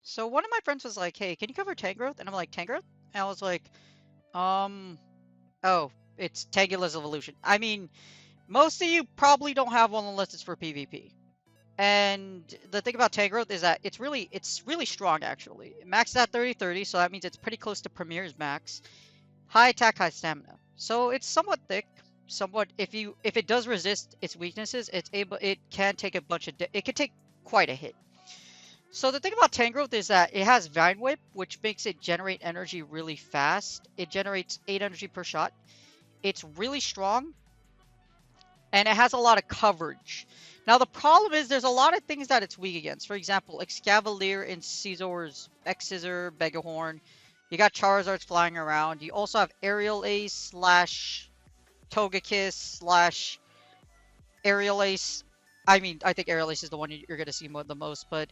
So one of my friends was like, "Hey, can you cover Tangrowth?" And I'm like, "Tangrowth?" And I was like, um, oh, it's Tangula's evolution. I mean, most of you probably don't have one unless it's for PvP. And the thing about Tangrowth is that it's really strong actually. Maxed at 30-30, so that means it's pretty close to Premier's max. High attack, high stamina. So it's somewhat thick. Somewhat if it does resist its weaknesses, it can take a bunch of it can take quite a hit. So the thing about Tangrowth is that it has Vine Whip, which makes it generate energy really fast. It generates 8 energy per shot. It's really strong, and it has a lot of coverage. Now the problem is there's a lot of things that it's weak against. For example, Excavalier and Caesar's X-Scissor, Begahorn. You got Charizards flying around. You also have Aerial Ace slash Togekiss slash Aerial Ace. I mean, I think Aerial Ace is the one you're going to see the most, but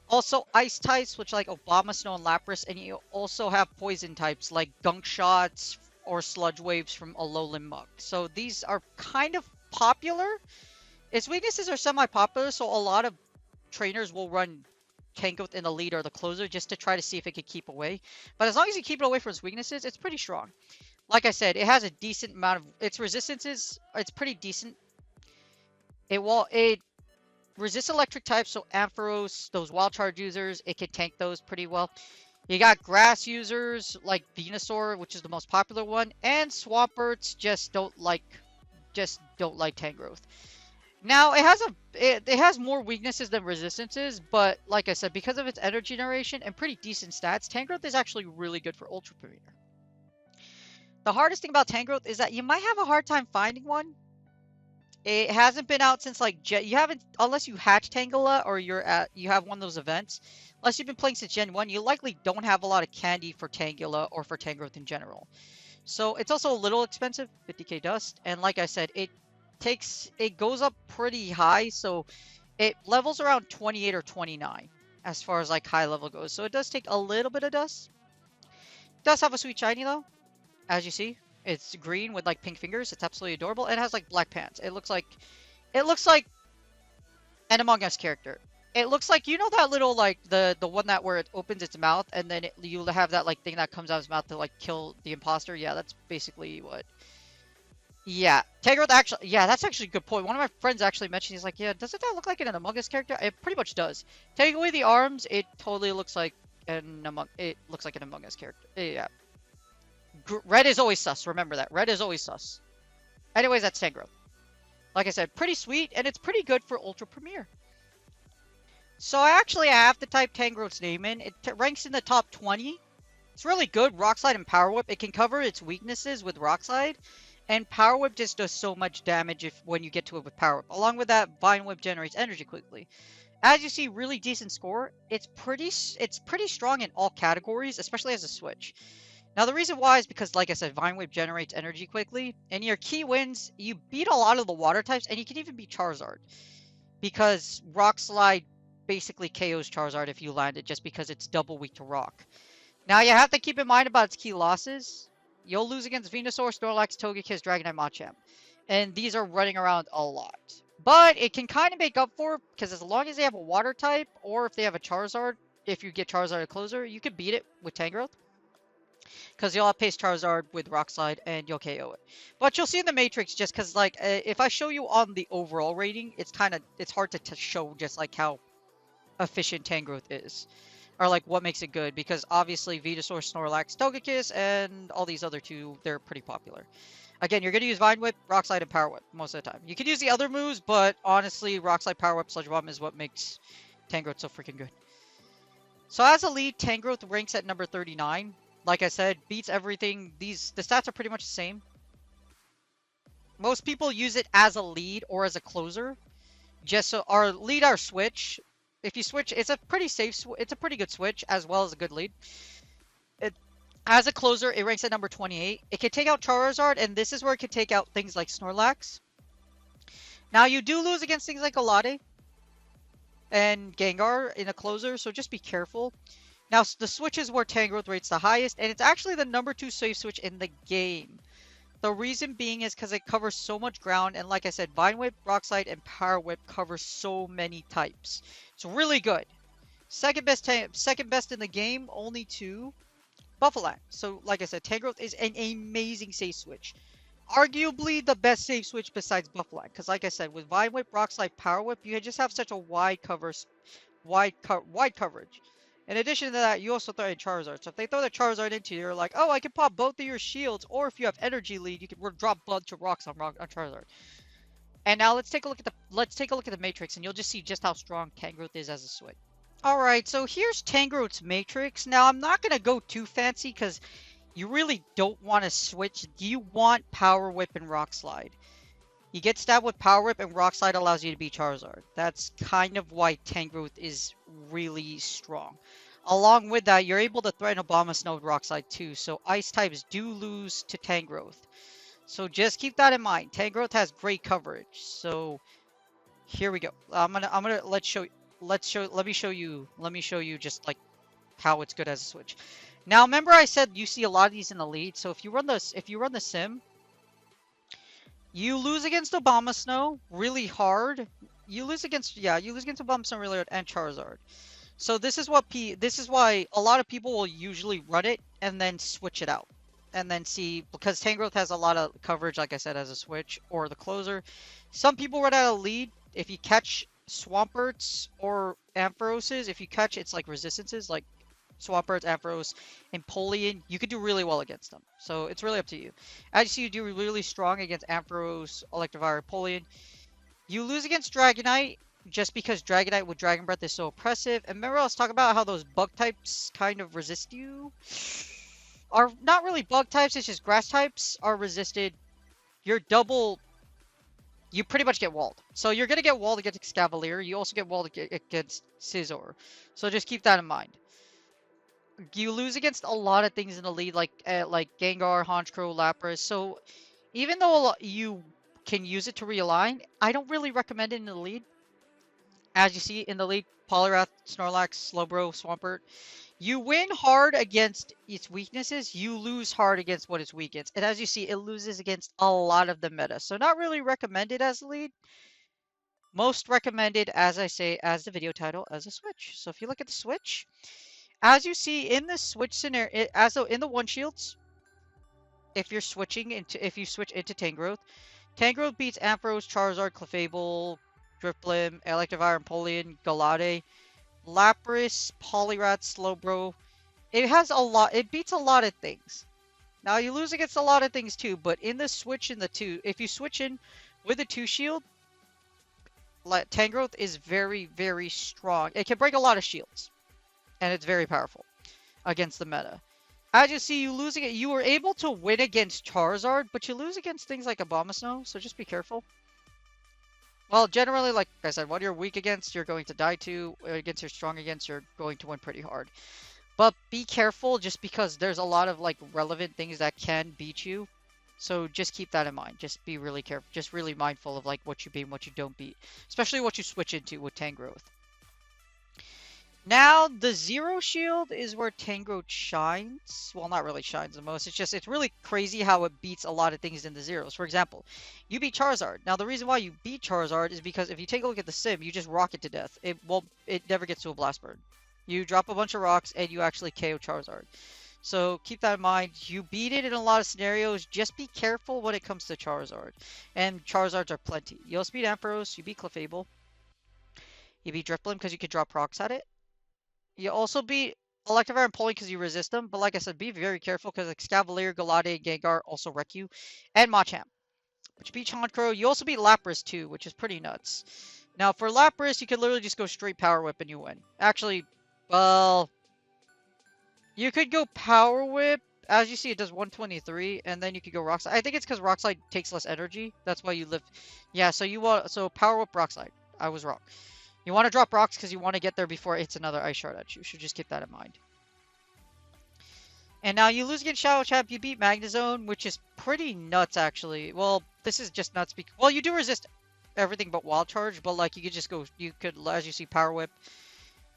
also ice types, which like Obama, Snow, and Lapras, and you also have poison types like Gunk Shots or Sludge Waves from Alolan Muk. So these are kind of popular. Its weaknesses are semi-popular, so a lot of trainers will run Tangrowth in the lead or the closer just to try to see if it can keep away. But as long as you keep it away from its weaknesses, it's pretty strong. Like I said, it has a decent amount of its resistances. It's pretty decent. It resists electric types, so Ampharos, those wild charge users, it can tank those pretty well. You got grass users like Venusaur, which is the most popular one, and Swampert just don't like Tangrowth. Now it has more weaknesses than resistances, but like I said, because of its energy generation and pretty decent stats, Tangrowth is actually really good for Ultra Premier. The hardest thing about Tangrowth is that you might have a hard time finding one. It hasn't been out since like you haven't, unless you hatch Tangela or you have one of those events. Unless you've been playing since Gen 1, you likely don't have a lot of candy for Tangela or for Tangrowth in general. So it's also a little expensive, 50k dust, and like I said, it goes up pretty high, so it levels around 28 or 29 as far as like high level goes. So it does take a little bit of dust. It does have a sweet shiny though, as you see. It's green with like pink fingers. It's absolutely adorable. It has like black pants. It looks like an Among Us character. It looks like, you know, that little like the one that where it opens its mouth and then you have that like thing that comes out of its mouth to like kill the imposter. Yeah, that's basically what. Yeah, Tangrowth actually. Yeah, that's actually a good point. One of my friends actually mentioned, he's like, yeah, doesn't that look like an Among Us character? It pretty much does. Take away the arms, it totally looks like an Among Us character. Yeah. Red is always sus. Remember that. Red is always sus. Anyways, that's Tangrowth. Like I said, pretty sweet, and it's pretty good for Ultra Premier. So I have to type Tangrowth's name in. It ranks in the top 20. It's really good. Rock Slide and Power Whip. It can cover its weaknesses with Rock Slide. And Power Whip just does so much damage when you get to it with Power Whip. Along with that, Vine Whip generates energy quickly. As you see, really decent score. It's pretty strong in all categories, especially as a switch. Now, the reason why is because, like I said, Vine Whip generates energy quickly. And your key wins, you beat a lot of the water types, and you can even beat Charizard. Because Rock Slide basically KOs Charizard if you land it, just because it's double weak to Rock. Now, you have to keep in mind about its key losses. You'll lose against Venusaur, Snorlax, Togekiss, Dragonite, Machamp. And these are running around a lot. But it can kind of make up for it, because as long as they have a water type, or if they have a Charizard, if you get Charizard a closer, you can beat it with Tangrowth. Because you'll outpace Charizard with Rock Slide and you'll KO it. But you'll see in the Matrix, just because like if I show you on the overall rating, it's hard to show just like how efficient Tangrowth is, or like what makes it good. Because obviously Venusaur, Snorlax, Togekiss, and all these other two, they're pretty popular. Again, you're gonna use Vine Whip, Rock Slide, and Power Whip most of the time. You can use the other moves, but honestly, Rock Slide, Power Whip, Sludge Bomb is what makes Tangrowth so freaking good. So as a lead, Tangrowth ranks at number 39. Like I said, beats everything. The stats are pretty much the same. Most people use it as a lead or as a closer. Just so our lead, our switch. If you switch, it's a pretty safe. It's a pretty good switch as well as a good lead. It, as a closer, it ranks at number 28. It can take out Charizard, and this is where it can take out things like Snorlax. Now you do lose against things like Alade and Gengar in a closer, so just be careful. Now the switch is where Tangrowth rates the highest, and it's actually the number 2 safe switch in the game. The reason being is because it covers so much ground, and like I said, Vine Whip, Rock Slide, and Power Whip cover so many types. It's really good. Second best in the game, only to Buffalo. So like I said, Tangrowth is an amazing safe switch. Arguably the best safe switch besides Buffalo, because like I said, with Vine Whip, Rock Slide, Power Whip, you just have such a wide coverage. In addition to that, you also throw in Charizard. So if they throw the Charizard into you, you're like, oh, I can pop both of your shields, or if you have Energy Lead, you can drop a bunch of rocks on Charizard. And now let's take a look at the Matrix, and you'll just see just how strong Tangrowth is as a switch. All right, so here's Tangrowth's Matrix. Now I'm not gonna go too fancy because you really don't want to switch. You want Power Whip and Rock Slide. You get stabbed with Power Whip, and Rock Slide allows you to beat Charizard. That's kind of why Tangrowth is really strong. Along with that, you're able to threaten Abomasnow with Rock Slide too, so Ice types do lose to Tangrowth. So just keep that in mind. Tangrowth has great coverage. So here we go. Let me show you just like how it's good as a switch. Now remember I said you see a lot of these in the lead. So if you run the sim, you lose against Abomasnow really hard. You lose against Abomasnow really hard and Charizard. So this is why a lot of people will usually run it and then switch it out. And then see, because Tangrowth has a lot of coverage, like I said, as a switch or the closer. Some people run out of lead. If you catch Swamperts or Amphiroses, if you catch it's like resistances, like Swamperts, Ampharos, and Polian, you could do really well against them. So it's really up to you. As you see, you do really strong against Ampharos, Electivire, Polian. You lose against Dragonite, just because Dragonite with Dragon Breath is so oppressive. And remember I was talking about how those bug types kind of resist you? Are not really bug types, it's just grass types are resisted. You pretty much get walled. So you're going to get walled against Escavalier. You also get walled against Scizor. So just keep that in mind. You lose against a lot of things in the lead, like Gengar, Honchkrow, Lapras. So even though you can use it to realign, I don't really recommend it in the lead. As you see in the lead, Poliwrath, Snorlax, Slowbro, Swampert. You win hard against its weaknesses, you lose hard against what it's weak against. And as you see, it loses against a lot of the meta. So not really recommended as a lead. Most recommended, as I say, as the video title, as a switch. So if you look at the switch, as you see in the switch scenario, in the one shields, if you switch into Tangrowth, Tangrowth beats Ampharos, Charizard, Clefable, Drifblim, Electivire, Empoleon, Galade, Lapras, Poliwrath, Slowbro. It beats a lot of things. Now you lose against a lot of things too, but in the switch in the two, if you switch in with the 2 shield, Tangrowth is very, very strong. It can break a lot of shields, and it's very powerful against the meta. As you see, you were able to win against Charizard, but you lose against things like Abomasnow, so just be careful. Well, generally, like I said, what you're weak against, you're going to die to. Against you're strong against, you're going to win pretty hard. But be careful, just because there's a lot of like relevant things that can beat you. So just keep that in mind. Just be really careful. Just really mindful of like what you beat and what you don't beat. Especially what you switch into with Tangrowth. Now, the Zero Shield is where Tangrowth shines. Well, not really shines the most. It's really crazy how it beats a lot of things in the Zeros. For example, you beat Charizard. Now, the reason why you beat Charizard is because if you take a look at the sim, you just rock it to death. It never gets to a Blast Burn. You drop a bunch of rocks and you actually KO Charizard. So keep that in mind. You beat it in a lot of scenarios. Just be careful when it comes to Charizard. And Charizards are plenty. You also beat Ampharos. You beat Clefable. You beat Drifblim because you can drop rocks at it. You also beat Electivire and Empoleon because you resist them. But like I said, be very careful because Escavalier, Galade, and Gengar also wreck you. And Machamp. But you beat Honchkrow. You also beat Lapras too, which is pretty nuts. Now for Lapras, you could literally just go straight Power Whip and you win. Actually, well, you could go Power Whip. As you see, it does 123, and then you could go Rock Slide. I think it's because Rock Slide takes less energy. That's why you live. Yeah, so Power Whip, Rock Slide. I was wrong. You want to drop rocks because you want to get there before it hits another ice shard at you. So just keep that in mind. And now you lose against Shadow Champ, you beat Magnezone, which is pretty nuts actually. Well, this is just nuts because, well, you do resist everything but Wild Charge, but like you could just go, you could, as you see, Power Whip,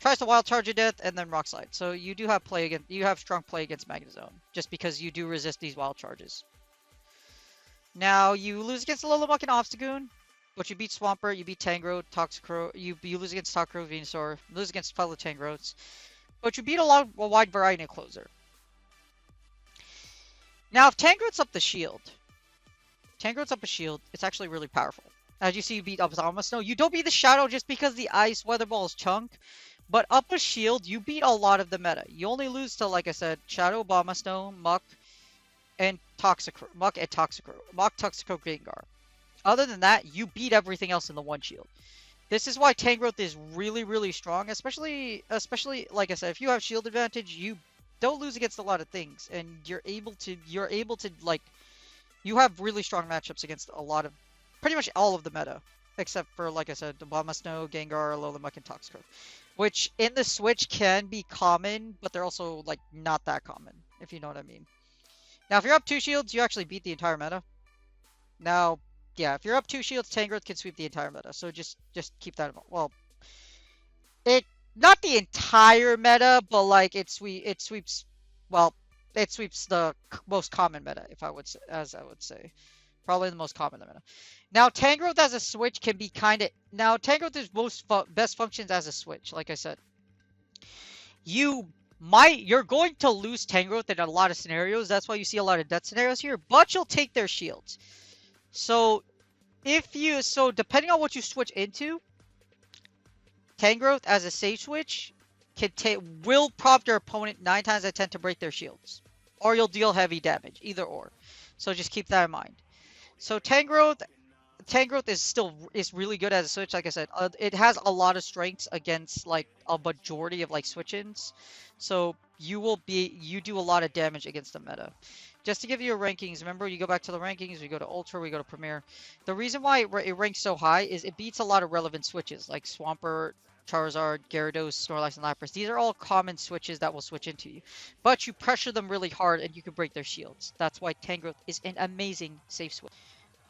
tries to Wild Charge to death, and then Rock Slide. So you do have play against, you have strong play against Magnezone, just because you do resist these Wild Charges. Now you lose against Lolomuck and Obstagoon, but you beat Swampert, you beat Tangrowth, Toxicroak, you lose against Toxicroak, Venusaur, lose against fellow Tangrowths, but you beat a wide variety of closer. Now if Tangrowth's up the shield, it's actually really powerful. As you see, you beat Abomasnow. You don't beat the Shadow just because the Ice Weather Ball is chunk, but up a shield, you beat a lot of the meta. You only lose to, like I said, Shadow, Abomasnow, Muck, and Toxicroak. Muck, Toxicroak, Gengar. Other than that, you beat everything else in the one shield. This is why Tangrowth is really, really strong, especially like I said, if you have shield advantage, you don't lose against a lot of things, and you're able to like, you have really strong matchups against a lot of, pretty much all of the meta, except for, like I said, Abomasnow, Gengar, Alolan and Toxicroak, which in the Switch can be common, but they're also like not that common, if you know what I mean. Now, if you're up 2 shields, you actually beat the entire meta. Now, yeah, if you're up 2 shields, Tangrowth can sweep the entire meta. So just keep that in mind. Well, it not the entire meta, but like it sweeps. Well, it sweeps the most common meta, if I would say, probably the most common meta. Now, Tangrowth as a switch can be kind of, now Tangrowth is best functions as a switch. Like I said, you're going to lose Tangrowth in a lot of scenarios. That's why you see a lot of death scenarios here. But you'll take their shields. So depending on what you switch into, Tangrowth as a safe switch will prompt your opponent 9 times out of 10 to break their shields, or you'll deal heavy damage, either or. So just keep that in mind. So Tangrowth is really good as a switch. Like I said, it has a lot of strengths against like a majority of like switch-ins. So you do a lot of damage against the meta. Just to give you a rankings, remember, you go back to the rankings, we go to Ultra, we go to Premier. The reason why it ranks so high is it beats a lot of relevant switches, like Swampert, Charizard, Gyarados, Snorlax, and Lapras. These are all common switches that will switch into you. But you pressure them really hard and you can break their shields. That's why Tangrowth is an amazing safe switch.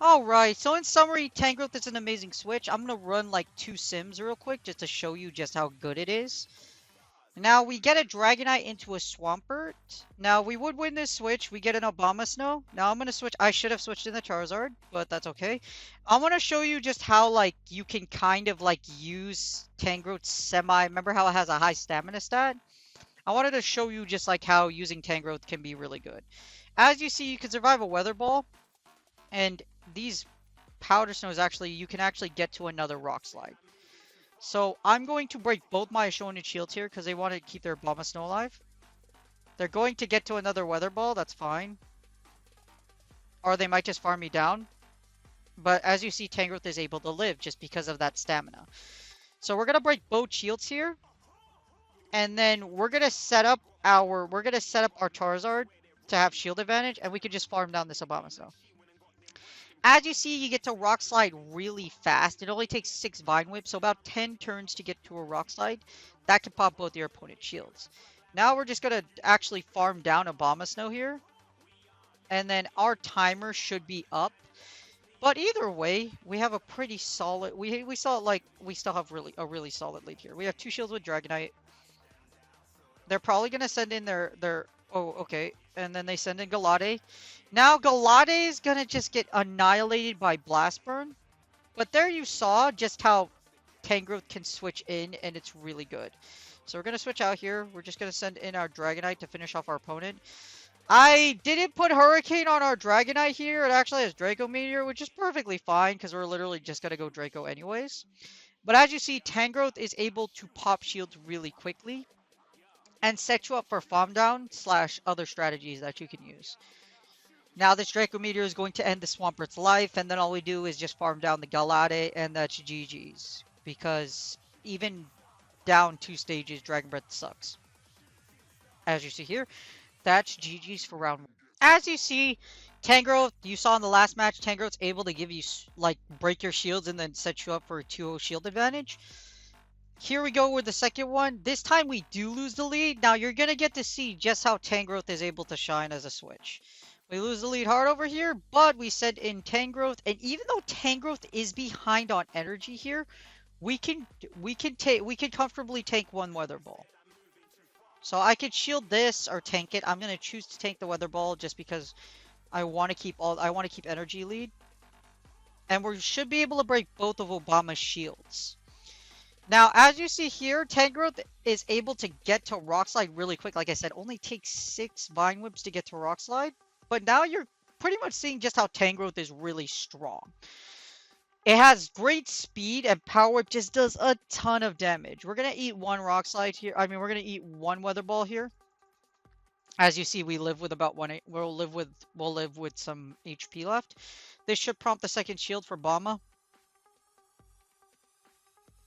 Alright, so in summary, Tangrowth is an amazing switch. I'm going to run like 2 sims real quick just to show you just how good it is. Now, we get a Dragonite into a Swampert. Now, we would win this switch. We get an Abomasnow. Now, I'm going to switch. I should have switched in the Charizard, but that's okay. I want to show you just how, like, you can kind of, like, use Tangrowth remember how it has a high stamina stat? I wanted to show you just, like, how using Tangrowth can be really good. As you see, you can survive a Weather Ball. And these Powder Snows, you can actually get to another Rock Slide. So I'm going to break both my Ashonian shields here because they want to keep their Abomasnow alive. They're going to get to another Weather Ball, that's fine. Or they might just farm me down. But as you see, Tangrowth is able to live just because of that stamina. So we're going to break both shields here. And then we're going to set up our Charizard to have shield advantage, and we can just farm down this Abomasnow. As you see, you get to Rock Slide really fast. It only takes 6 Vine Whips, so about 10 turns to get to a Rock Slide. That can pop both your opponent's shields. Now we're just going to actually farm down Abomasnow here. And then our timer should be up. But either way, we have a pretty solid... We still have a really solid lead here. We have 2 shields with Dragonite. They're probably going to send in their... Oh, okay. And then they send in Galade. Now, Galade is going to just get annihilated by Blast Burn. But there you saw just how Tangrowth can switch in, and it's really good. So we're going to switch out here. We're just going to send in our Dragonite to finish off our opponent. I didn't put Hurricane on our Dragonite here. It actually has Draco Meteor, which is perfectly fine because we're literally just going to go Draco anyways. But as you see, Tangrowth is able to pop shields really quickly and set you up for farm down / other strategies that you can use. Now this Draco Meteor is going to end the Swampert's life, and then all we do is just farm down the Galade, and that's GG's. Because even down 2 stages, Dragon Breath sucks. As you see here, that's GG's for round 1. As you see, Tangrowth, you saw in the last match, Tangrowth's able to give you, like, break your shields and then set you up for a 2-0 shield advantage. Here we go with the second one. This time we do lose the lead. Now you're going to get to see just how Tangrowth is able to shine as a switch. We lose the lead hard over here, but we said in Tangrowth, and even though Tangrowth is behind on energy here, we can comfortably tank one Weather Ball. So I could shield this or tank it. I'm gonna choose to tank the Weather Ball just because I want to keep energy lead. And we should be able to break both of Obama's shields. Now, as you see here, Tangrowth is able to get to Rock Slide really quick. Like I said, only takes 6 Vine Whips to get to Rock Slide. But now you're pretty much seeing just how Tangrowth is really strong. It has great speed, and Power Whip just does a ton of damage. We're going to eat one Rock Slide here. I mean, we're going to eat one Weather Ball here. As you see, we live with about we'll live with some HP left. This should prompt the second shield for Bama.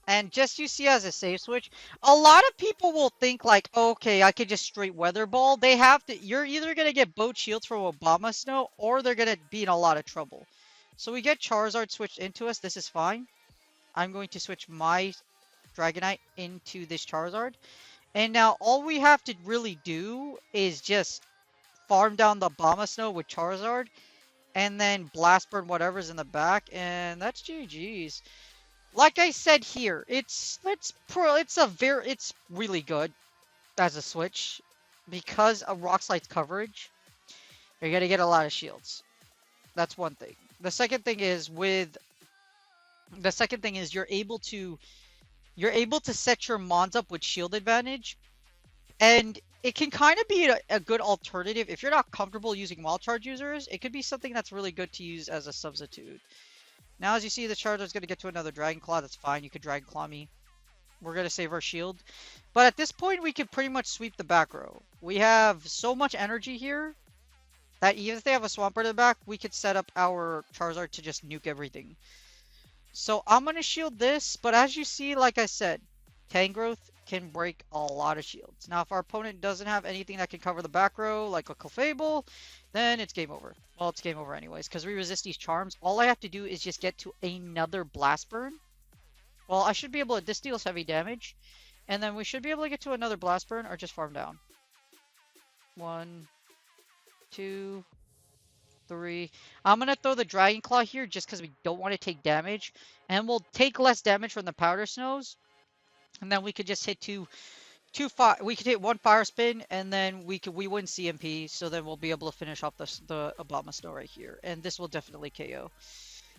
And just you see as a save switch, a lot of people will think like, okay, I could just straight Weather Ball. They have to, you're either going to get both shields from Obama Snow, or they're going to be in a lot of trouble. So we get Charizard switched into us. This is fine. I'm going to switch my Dragonite into this Charizard. And now all we have to really do is just farm down the Obama Snow with Charizard. And then Blast Burn whatever's in the back. And that's GG's. Like I said here, it's really good as a switch because of Rock Slide's coverage. You're gonna get a lot of shields. That's one thing. The second thing is you're able to set your Mons up with shield advantage, and it can kind of be a good alternative if you're not comfortable using Wild Charge users. It could be something that's really good to use as a substitute. Now, as you see, the Charizard's going to get to another Dragon Claw. That's fine. You could Dragon Claw me. We're going to save our shield. But at this point, we could pretty much sweep the back row. We have so much energy here that even if they have a Swampert in the back, we could set up our Charizard to just nuke everything. So I'm going to shield this. But as you see, like I said, Tangrowth can break a lot of shields. Now, if our opponent doesn't have anything that can cover the back row, like a Clefable, then it's game over. Well, it's game over anyways, because we resist these charms. All I have to do is just get to another Blast Burn. Well, I should be able to... This deals heavy damage. And then we should be able to get to another Blast Burn or just farm down. 1, 2, 3. I'm going to throw the Dragon Claw here just because we don't want to take damage. And we'll take less damage from the Powder Snows. And then we could just hit we could hit one Fire Spin, and then we win CMP, so then we'll be able to finish off the Obama Snow right here, and this will definitely KO.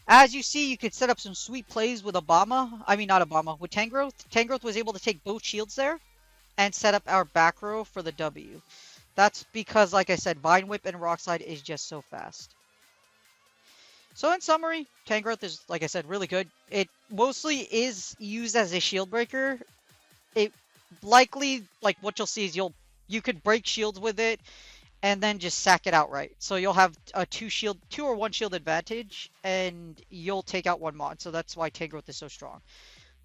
As you see, you could set up some sweet plays with Obama. I mean, not Obama, with Tangrowth. Tangrowth was able to take both shields there, and set up our back row for the W. That's because, like I said, Vine Whip and Rock Slide is just so fast. So in summary, Tangrowth is, like I said, really good. It mostly is used as a shield breaker. It likely, like what you'll see is you could break shields with it and then just sack it outright. So you'll have a 2 or 1 shield advantage, and you'll take out 1 mod. So that's why Tangrowth is so strong.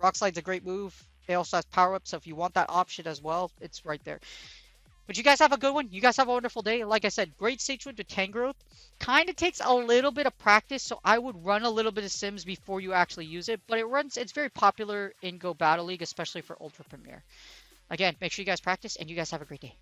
Rock Slide's a great move. It also has power up, so if you want that option as well, it's right there. But you guys have a good one. You guys have a wonderful day. Like I said, great stage switch with Tangrowth. Kind of takes a little bit of practice, so I would run a little bit of sims before you actually use it. But it's very popular in Go Battle League, especially for Ultra Premier. Again, make sure you guys practice, and you guys have a great day.